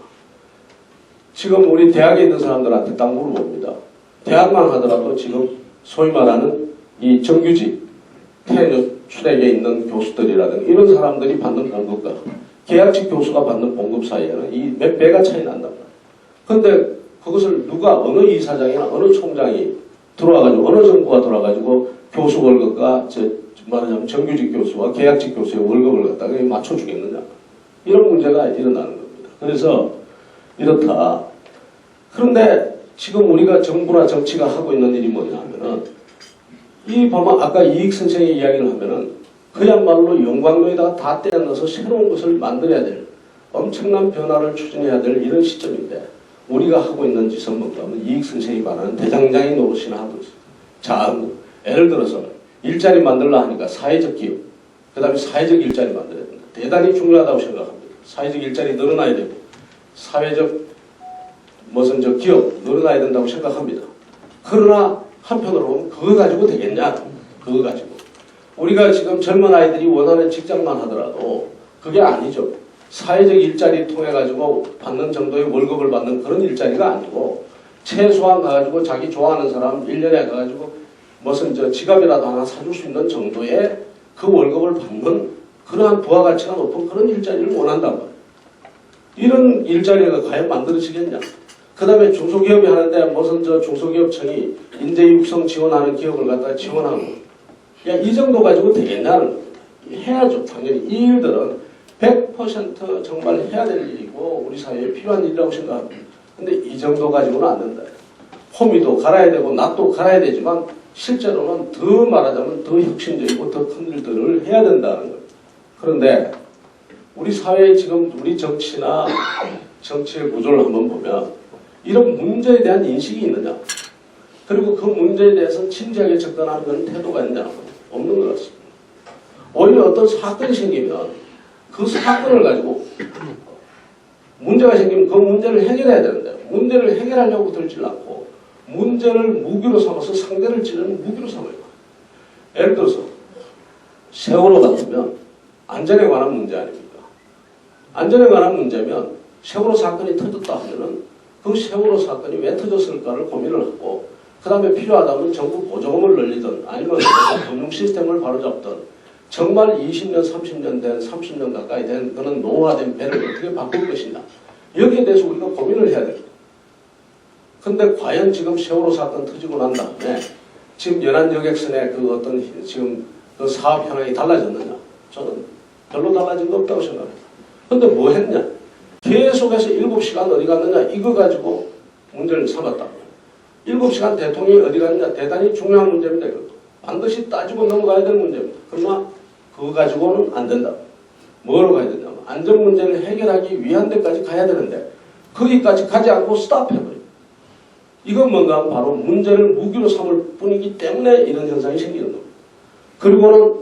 Speaker 1: 지금 우리 대학에 있는 사람들한테 딱 물어봅니다. 대학만 하더라도 지금 소위 말하는 이 정규직 출액에 있는 교수들이라든가 이런 사람들이 받는 봉급과 계약직 교수가 받는 봉급 사이에는 이 몇 배가 차이 난단 말이에요. 그런데 그것을 누가 어느 이사장이나 어느 총장이 들어와가지고 어느 정부가 들어와가지고 교수 월급과 말하자면 정규직 교수와 계약직 교수의 월급을 갖다가 맞춰주겠느냐. 이런 문제가 일어나는 겁니다. 그래서 이렇다. 그런데 지금 우리가 정부나 정치가 하고 있는 일이 뭐냐 하면은 이 보면 아까 이익 선생의 이야기를 하면은 그야말로 용광로에다가 다 떼어 넣어서 새로운 것을 만들어야 될 엄청난 변화를 추진해야 될 이런 시점인데 우리가 하고 있는 짓은 뭔가 하면 이익 선생이 말하는 대장장이 노릇이나 하고 있어요. 자, 예를 들어서 일자리 만들라 하니까 사회적 기업, 그 다음에 사회적 일자리 만들어야 된다. 대단히 중요하다고 생각합니다. 사회적 일자리 늘어나야 되고 사회적 무슨 저 기업 늘어나야 된다고 생각합니다. 그러나 한편으로 보면 그거 가지고 되겠냐? 그거 가지고. 우리가 지금 젊은 아이들이 원하는 직장만 하더라도 그게 아니죠. 사회적 일자리 통해 가지고 받는 정도의 월급을 받는 그런 일자리가 아니고 최소한 가가지고 자기 좋아하는 사람 1년에 가가지고 무슨 저 지갑이라도 하나 사줄 수 있는 정도의 그 월급을 받는 그러한 부가가치가 높은 그런 일자리를 원한단 말이에요. 이런 일자리가 과연 만들어지겠냐? 그 다음에 중소기업이 하는데 무슨 저 중소기업청이 인재 육성 지원하는 기업을 갖다 지원하고 야, 이 정도 가지고 되겠냐는 겁니다. 해야죠. 당연히 이 일들은 100% 정말 해야 될 일이고 우리 사회에 필요한 일이라고 생각합니다. 근데 이 정도 가지고는 안 된다. 호미도 갈아야 되고 낫도 갈아야 되지만 실제로는 더 말하자면 더 혁신적이고 더 큰 일들을 해야 된다는 거예요. 그런데 우리 사회에 지금 우리 정치나 정치의 구조를 한번 보면 이런 문제에 대한 인식이 있느냐 그리고 그 문제에 대해서 진지하게 접근하는 그런 태도가 있느냐 없는 것 같습니다. 오히려 어떤 사건이 생기면 그 사건을 가지고 문제가 생기면 그 문제를 해결해야 되는데 문제를 해결하려고 들질 않고 문제를 무기로 삼아서 상대를 찌르는 무기로 삼아요. 예를 들어서 세월호 같으면 안전에 관한 문제 아닙니까? 안전에 관한 문제면 세월호 사건이 터졌다 하면은 그 세월호 사건이 왜 터졌을까를 고민을 하고 그 다음에 필요하다면 정부 보조금을 늘리든 아니면 금융 시스템을 바로잡든 정말 20년, 30년 된 30년 가까이 된 그런 노후화된 배를 어떻게 바꿀 것이냐 여기에 대해서 우리가 고민을 해야 됩니다. 근데 과연 지금 세월호 사건 터지고 난 다음에 지금 연안여객선의 그 어떤 지금 그 사업 현황이 달라졌느냐? 저는 별로 달라진 거 없다고 생각합니다. 근데 뭐 했냐? 계속해서 7시간 어디 갔느냐? 이거 가지고 문제를 삼았다. 7시간 대통령이 어디 갔느냐? 대단히 중요한 문제입니다. 이것도. 반드시 따지고 넘어가야 될 문제입니다. 그러나 그거 가지고는 안 된다. 뭐로 가야 되냐? 안전 문제를 해결하기 위한 데까지 가야 되는데 거기까지 가지 않고 스탑해버려요. 이건 뭔가 하면 바로 문제를 무기로 삼을 뿐이기 때문에 이런 현상이 생기는 겁니다. 그리고는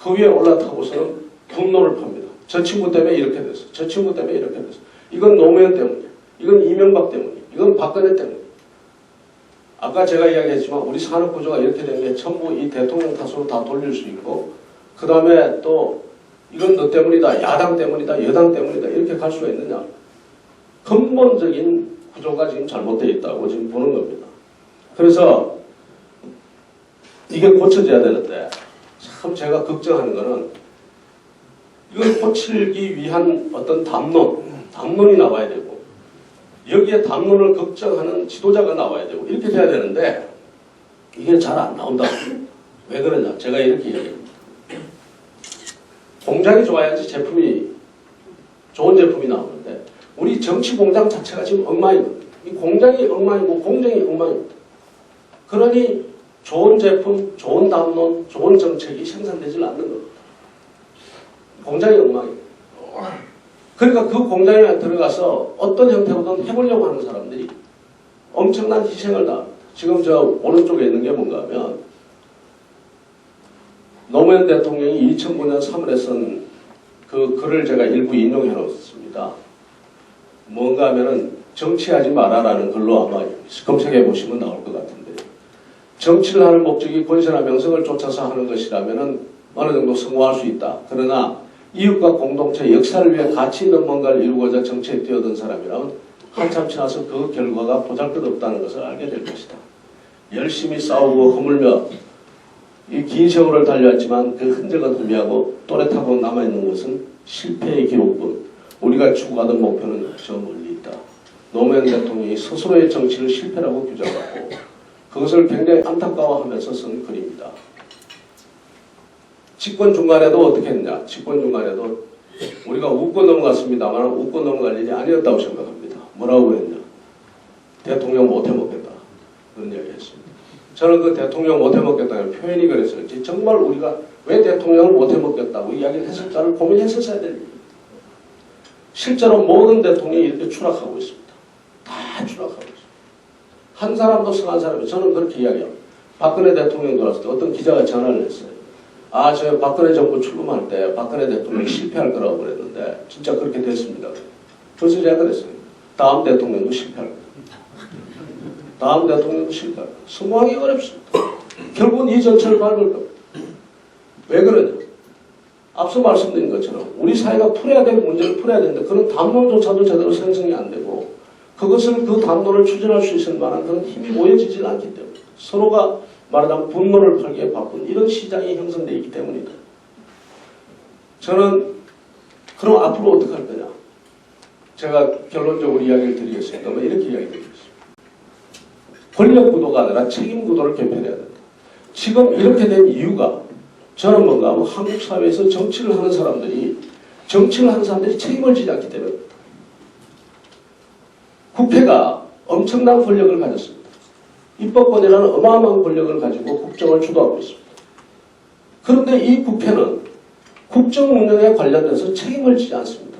Speaker 1: 그 위에 올라타고서는 분노를 팝니다. 저 친구 때문에 이렇게 됐어. 저 친구 때문에 이렇게 됐어. 이건 노무현 때문이야. 이건 이명박 때문이야. 이건 박근혜 때문이야. 아까 제가 이야기했지만 우리 산업구조가 이렇게 된 게 전부 이 대통령 탓으로 다 돌릴 수 있고 그 다음에 또 이건 너 때문이다. 야당 때문이다. 여당 때문이다. 이렇게 갈 수가 있느냐. 근본적인 구조가 지금 잘못되어 있다고 지금 보는 겁니다. 그래서 이게 고쳐져야 되는데 참 제가 걱정하는 거는 이걸 고치기 위한 어떤 담론이 나와야 되고 여기에 담론을 걱정하는 지도자가 나와야 되고 이렇게 돼야 되는데 이게 잘 안 나온다. 왜 그러냐? 제가 이렇게 얘기합니다. 공장이 좋아야지 좋은 제품이 나오는데 우리 정치 공장 자체가 지금 엉망입니다. 이 공장이 엉망이고 공정이 엉망입니다. 그러니 좋은 제품, 좋은 담론, 좋은 정책이 생산되질 않는 겁니다. 공장이 엉망입니다. 그러니까 그 공장에 들어가서 어떤 형태로든 해보려고 하는 사람들이 엄청난 희생을 당합니다. 지금 저 오른쪽에 있는 게 뭔가 하면 노무현 대통령이 2009년 3월에 쓴 그 글을 제가 일부 인용해 놓았습니다. 뭔가 하면은 정치하지 마라라는 글로 아마 검색해 보시면 나올 것 같은데 정치를 하는 목적이 권세나 명성을 쫓아서 하는 것이라면은 어느 정도 성공할 수 있다. 그러나 이웃과 공동체, 역사를 위해 가치 있는 뭔가를 이루고자 정치에 뛰어든 사람이라면 한참 지나서 그 결과가 보잘것없다는 것을 알게 될 것이다. 열심히 싸우고 허물며 이 긴 세월을 달려왔지만 그 흔적은 희미하고 또렷하고 남아있는 것은 실패의 기록뿐 우리가 추구하던 목표는 저 멀리 있다. 노무현 대통령이 스스로의 정치를 실패라고 규정하고 그것을 굉장히 안타까워하면서 쓴 글입니다. 집권 중간에도 어떻게 했냐. 집권 중간에도 우리가 웃고 넘어갔습니다만 웃고 넘어갈 일이 아니었다고 생각합니다. 뭐라고 했냐? 대통령 못해 먹겠다. 그런 이야기 했습니다. 저는 그 대통령 못해 먹겠다는 표현이 그랬을지 정말 우리가 왜 대통령을 못해 먹겠다고 이야기를 했을까를 고민했었어야 될 일입니다. 실제로 모든 대통령이 이렇게 추락하고 있습니다. 다 추락하고 있습니다. 한 사람도 성한 사람이 저는 그렇게 이야기합니다. 박근혜 대통령 들어왔을 때 어떤 기자가 전화를 했어요. 아, 저 박근혜 정부 출범할 때 박근혜 대통령이 실패할 거라고 그랬는데 진짜 그렇게 됐습니다. 그래서 제가 그랬어요. 다음 대통령도 실패할 거예요. 다음 대통령도 실패할 거예요. 성공하기 어렵습니다. 결국은 이 정책을 밟을 겁니다. 왜 그러냐? 앞서 말씀드린 것처럼 우리 사회가 풀어야 될 문제를 풀어야 되는데 그런 담론조차도 제대로 생성이 안 되고 그것을 그 담론을 추진할 수 있을 만한 그런 힘이 모여지질 않기 때문에 서로가 말하자면 분노를 팔기에 바쁜 이런 시장이 형성되어 있기 때문이다. 저는 그럼 앞으로 어떻게 할 거냐? 제가 결론적으로 이야기를 드리겠습니다. 이렇게 이야기 드리겠습니다. 권력 구도가 아니라 책임 구도를 개편해야 된다. 지금 이렇게 된 이유가 저는 뭔가 하면 한국 사회에서 정치를 하는 사람들이 책임을 지지 않기 때문입니다. 국회가 엄청난 권력을 가졌습니다. 입법권이라는 어마어마한 권력을 가지고 국정을 주도하고 있습니다. 그런데 이 국회는 국정 운영에 관련돼서 책임을 지지 않습니다.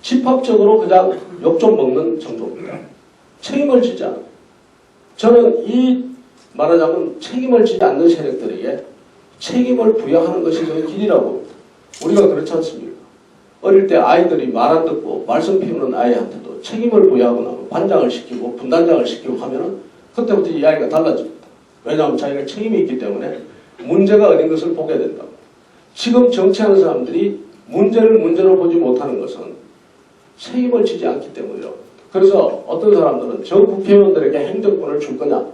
Speaker 1: 집합적으로 그냥 욕 좀 먹는 정도입니다. 책임을 지지 않아요. 저는 이 말하자면 책임을 지지 않는 세력들에게 책임을 부여하는 것이 저의 길이라고 봅니다. 우리가 그렇지 않습니까? 어릴 때 아이들이 말 안 듣고 말썽 피우는 아이한테도 책임을 부여하고 나면 반장을 시키고 분단장을 시키고 하면은 그때부터 이 아이가 달라집니다. 왜냐하면 자기가 책임이 있기 때문에 문제가 어딘 것을 보게 된다고. 지금 정치하는 사람들이 문제를 문제로 보지 못하는 것은 책임을 지지 않기 때문이라고. 그래서 어떤 사람들은 저 국회의원들에게 행정권을 줄 거냐?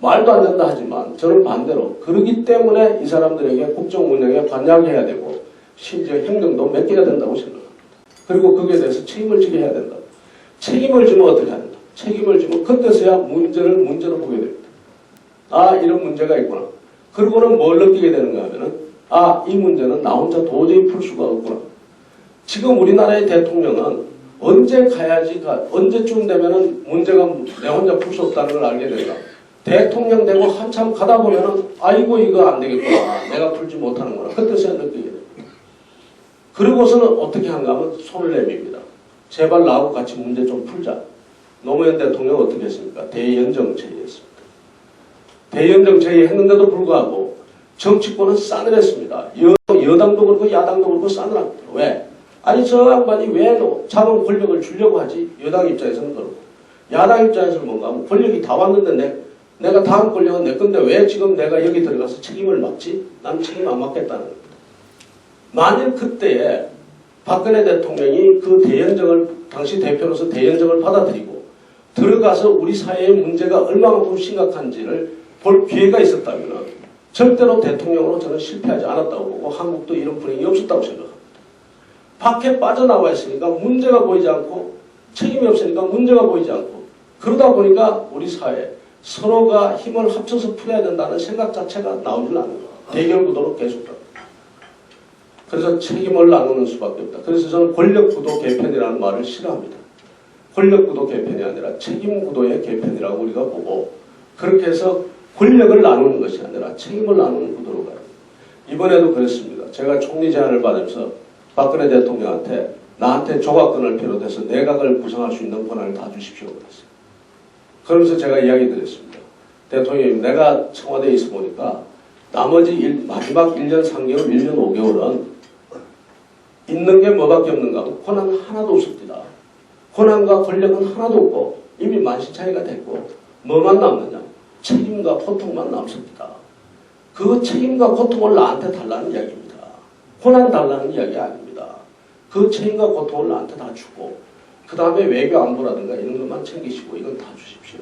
Speaker 1: 말도 안 된다 하지만 저는 반대로 그러기 때문에 이 사람들에게 국정 운영에 관여해야 되고 심지어 행정도 맡겨야 된다고 생각합니다. 그리고 거기에 대해서 책임을 지게 해야 된다. 책임을 지면 어떻게 하는가? 책임을 지면 그때서야 문제를 문제로 보게 됩니다. 아, 이런 문제가 있구나. 그러고는 뭘 느끼게 되는가 하면은 아, 이 문제는 나 혼자 도저히 풀 수가 없구나. 지금 우리나라의 대통령은 언제 가야지 언제쯤 되면은 문제가 내 혼자 풀 수 없다는 걸 알게 된다. 대통령 되고 한참 가다 보면은 아이고 이거 안 되겠구나. 내가 풀지 못하는구나. 그때서야 느끼게 됩니다. 그러고서는 어떻게 하는가 하면 손을 내밉니다. 제발 나하고 같이 문제 좀 풀자. 노무현 대통령은 어떻게 했습니까? 대연정 제의했습니다. 대연정 제의했는데도 불구하고 정치권은 싸늘했습니다. 여당도 그렇고 야당도 그렇고 싸늘합니다. 왜? 아니 저 양반이 왜 작은 권력을 주려고 하지? 여당 입장에서는 그렇고 야당 입장에서는 뭔가 하면 권력이 다 왔는데 내가 다음 권력은 내 건데 왜 지금 내가 여기 들어가서 책임을 맡지? 난 책임 안 맡겠다는 겁니다. 만일 그때에 박근혜 대통령이 그 대연정을 당시 대표로서 대연정을 받아들이고 들어가서 우리 사회의 문제가 얼마만큼 심각한지를 볼 기회가 있었다면 절대로 대통령으로 저는 실패하지 않았다고 보고 한국도 이런 불행이 없었다고 생각합니다. 밖에 빠져나와 있으니까 문제가 보이지 않고 책임이 없으니까 문제가 보이지 않고 그러다 보니까 우리 사회 서로가 힘을 합쳐서 풀어야 된다는 생각 자체가 나오질 않는 거예요. 대결 구도로 계속됩니다. 그래서 책임을 나누는 수밖에 없다. 그래서 저는 권력구도 개편이라는 말을 싫어합니다. 권력구도 개편이 아니라 책임구도의 개편이라고 우리가 보고 그렇게 해서 권력을 나누는 것이 아니라 책임을 나누는 구도로 가요. 이번에도 그랬습니다. 제가 총리 제안을 받으면서 박근혜 대통령한테 나한테 조각권을 비롯해서 내각을 구성할 수 있는 권한을 다 주십시오. 그랬어요. 그러면서 제가 이야기 드렸습니다. 대통령님, 내가 청와대에 있어 보니까 나머지 마지막 1년 3개월, 1년 5개월은 있는 게 뭐밖에 없는가 하면 권한 하나도 없습니다. 권한과 권력은 하나도 없고 이미 만신창이가 됐고 뭐만 남느냐? 책임과 고통만 남습니다. 그 책임과 고통을 나한테 달라는 이야기입니다. 권한 달라는 이야기 아닙니다. 그 책임과 고통을 나한테 다 주고 그 다음에 외교 안보라든가 이런 것만 챙기시고 이건 다 주십시오.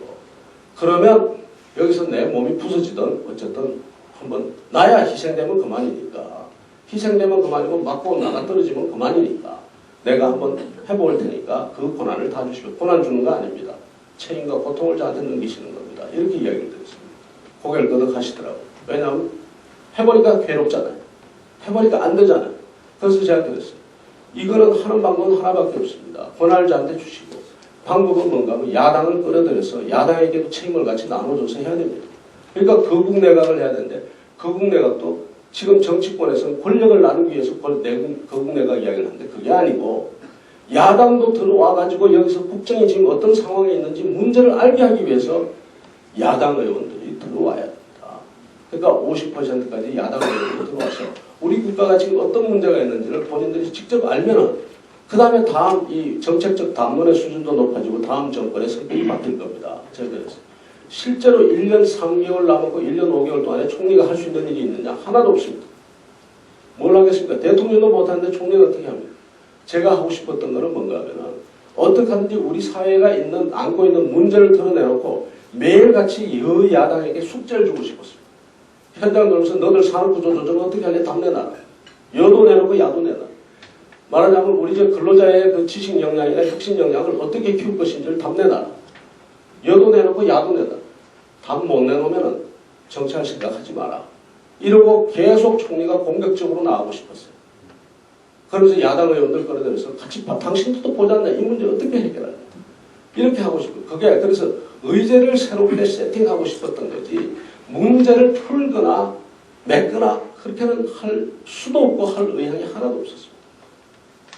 Speaker 1: 그러면 여기서 내 몸이 부서지든 어쨌든 한번 나야 희생되면 그만이니까 희생되면 그만이고 맞고 나가 떨어지면 그만이니까 내가 한번 해볼 테니까 그 고난을 다 주십시오. 고난 주는 거 아닙니다. 책임과 고통을 저한테 넘기시는 겁니다. 이렇게 이야기를 드렸습니다. 고개를 끄덕하시더라고요. 왜냐하면 해보니까 괴롭잖아요. 해보니까 안 되잖아요. 그래서 제가 그랬어요. 이거는 하는 방법은 하나밖에 없습니다. 권한자한테 주시고 방법은 뭔가 하면 야당을 끌어들여서 야당에게도 책임을 같이 나눠줘서 해야 됩니다. 그러니까 거국내각을 해야 되는데 거국내각도 지금 정치권에서는 권력을 나누기 위해서 거국내각 이야기를 하는데 그게 아니고 야당도 들어와가지고 여기서 국정이 지금 어떤 상황에 있는지 문제를 알게 하기 위해서 야당 의원들이 들어와야 됩니다. 그러니까 50%까지 야당 의원들이 들어와서 우리 국가가 지금 어떤 문제가 있는지를 본인들이 직접 알면은 그 다음에 다음 이 정책적 담론의 수준도 높아지고 다음 정권의 성격이 바뀔 겁니다. 그래서 실제로 1년 3개월 남았고 1년 5개월 동안에 총리가 할 수 있는 일이 있느냐? 하나도 없습니다. 뭘 하겠습니까? 대통령도 못하는데 총리는 어떻게 합니까? 제가 하고 싶었던 거는 뭔가 하면은 어떻게 하든지 우리 사회가 안고 있는 문제를 드러내놓고 매일같이 여야당에게 숙제를 주고 싶었습니다. 현장 돌면서 너들 산업구조 조정을 어떻게 할래? 답 내놔라. 여도 내놓고 야도 내놔라. 말하자면 우리 근로자의 그 지식 역량이나 혁신 역량을 어떻게 키울 것인지를 답 내놔라. 여도 내놓고 야도 내놔라. 답 못 내놓으면 정치할 생각하지 마라. 이러고 계속 총리가 공격적으로 나가고 싶었어요. 그러면서 야당 의원들 끌어들여서 같이 당신들도 보지 않나? 이 문제 어떻게 해결하냐? 이렇게 하고 싶어요. 그게 그래서 의제를 새롭게 세팅하고 싶었던 거지 문제를 풀거나 맺거나 그렇게는 할 수도 없고 할 의향이 하나도 없었습니다.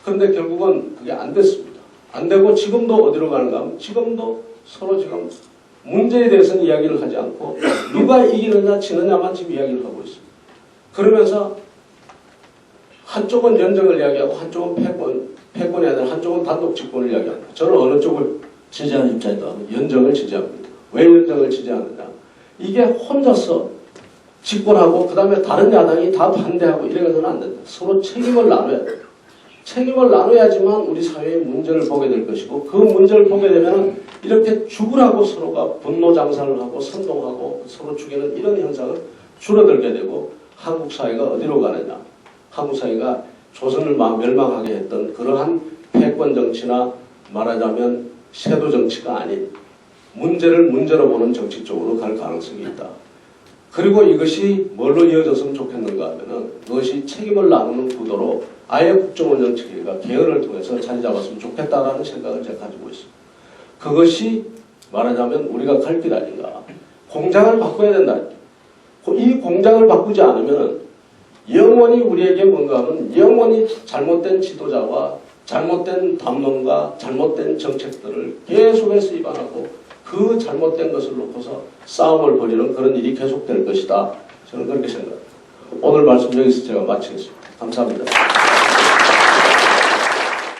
Speaker 1: 그런데 결국은 그게 안 됐습니다. 안 되고 지금도 어디로 가는가 하면 지금도 서로 지금 문제에 대해서는 이야기를 하지 않고 누가 이기느냐 지느냐만 지금 이야기를 하고 있습니다. 그러면서 한쪽은 연정을 이야기하고 한쪽은 패권이 아니라 한쪽은 단독 집권을 이야기합니다. 저는 어느 쪽을 지지하는 입장이다 하면 연정을 지지합니다. 왜 연정을 지지하느냐? 이게 혼자서 집권하고 그 다음에 다른 야당이 다 반대하고 이래서는 안 된다. 서로 책임을 나눠야 돼요. 책임을 나눠야지만 우리 사회의 문제를 보게 될 것이고 그 문제를 보게 되면 이렇게 죽으라고 서로가 분노 장사를 하고 선동하고 서로 죽이는 이런 현상을 줄어들게 되고 한국 사회가 어디로 가느냐. 한국 사회가 조선을 멸망하게 했던 그러한 패권 정치나 말하자면 세도 정치가 아닌 문제를 문제로 보는 정치 쪽으로 갈 가능성이 있다. 그리고 이것이 뭘로 이어졌으면 좋겠는가 하면은 그것이 책임을 나누는 구도로 아예 국정원 정치가 개헌을 통해서 자리 잡았으면 좋겠다라는 생각을 제가 가지고 있습니다. 그것이 말하자면 우리가 갈 길 아닌가. 공장을 바꿔야 된다. 이 공장을 바꾸지 않으면 영원히 우리에게 뭔가 하면 영원히 잘못된 지도자와 잘못된 담론과 잘못된 정책들을 계속해서 위반하고 그 잘못된 것을 놓고서 싸움을 벌이는 그런 일이 계속될 것이다. 저는 그렇게 생각합니다. 오늘 말씀 여기서 제가 마치겠습니다. 감사합니다.